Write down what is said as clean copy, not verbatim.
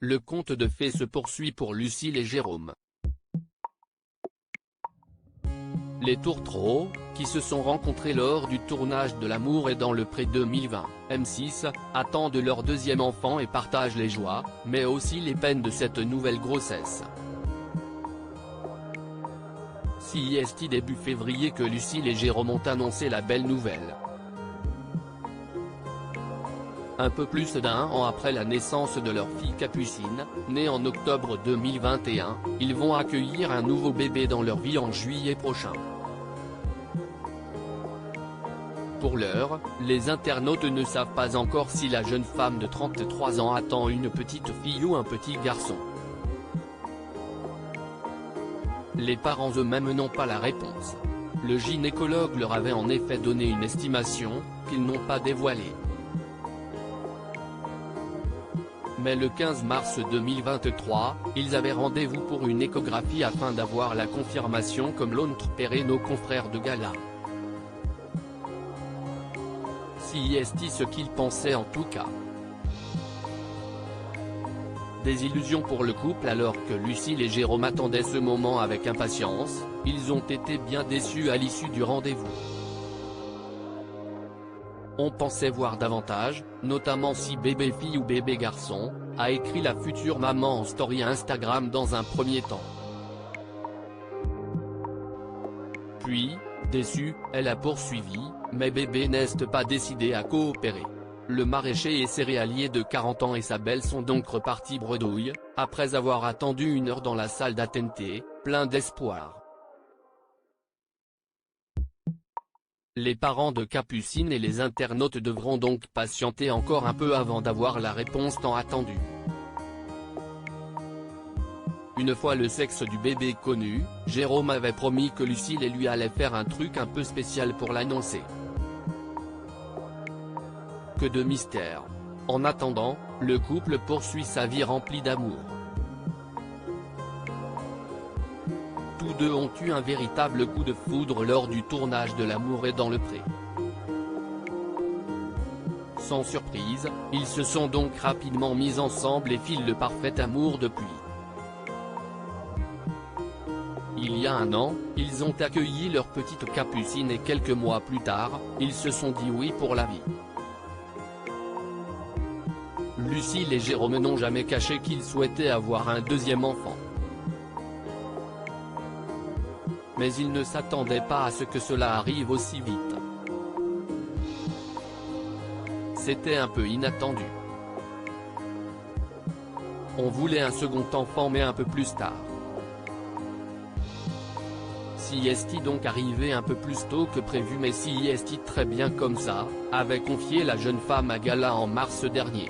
le conte de fées se poursuit pour Lucille et Jérôme. Les tourtereaux, qui se sont rencontrés lors du tournage de L'amour est dans le pré 2020, M6, attendent leur deuxième enfant et partagent les joies, mais aussi les peines de cette nouvelle grossesse. C'est début février que Lucille et Jérôme ont annoncé la belle nouvelle. Un peu plus d'un an après la naissance de leur fille Capucine, née en octobre 2021, ils vont accueillir un nouveau bébé dans leur vie en juillet prochain. Pour l'heure, les internautes ne savent pas encore si la jeune femme de 33 ans attend une petite fille ou un petit garçon. Les parents eux-mêmes n'ont pas la réponse. Le gynécologue leur avait en effet donné une estimation, qu'ils n'ont pas dévoilée. Mais le 15 mars 2023, ils avaient rendez-vous pour une échographie afin d'avoir la confirmation comme l'ont repéré nos confrères de Gala. C'est ce qu'ils pensaient en tout cas. Désillusion pour le couple alors que Lucille et Jérôme attendaient ce moment avec impatience, ils ont été bien déçus à l'issue du rendez-vous. On pensait voir davantage, notamment si bébé fille ou bébé garçon, a écrit la future maman en story Instagram dans un premier temps. Puis, déçue, elle a poursuivi, mais bébé n'est pas décidé à coopérer. Le maraîcher et céréalier de 40 ans et sa belle sont donc repartis bredouille, après avoir attendu 1 heure dans la salle d'attente, plein d'espoir. Les parents de Capucine et les internautes devront donc patienter encore un peu avant d'avoir la réponse tant attendue. Une fois le sexe du bébé connu, Jérôme avait promis que Lucille et lui allaient faire un truc un peu spécial pour l'annoncer. Que de mystère. En attendant, le couple poursuit sa vie remplie d'amour. Tous deux ont eu un véritable coup de foudre lors du tournage de L'amour est dans le pré. Sans surprise, ils se sont donc rapidement mis ensemble et filent le parfait amour depuis. Il y a 1 an, ils ont accueilli leur petite Capucine et quelques mois plus tard, ils se sont dit oui pour la vie. Lucille et Jérôme n'ont jamais caché qu'ils souhaitaient avoir un deuxième enfant. Mais ils ne s'attendaient pas à ce que cela arrive aussi vite. C'était un peu inattendu. On voulait un second enfant mais un peu plus tard. C'est donc arrivé un peu plus tôt que prévu mais c'est très bien comme ça, avait confié la jeune femme à Gala en mars dernier.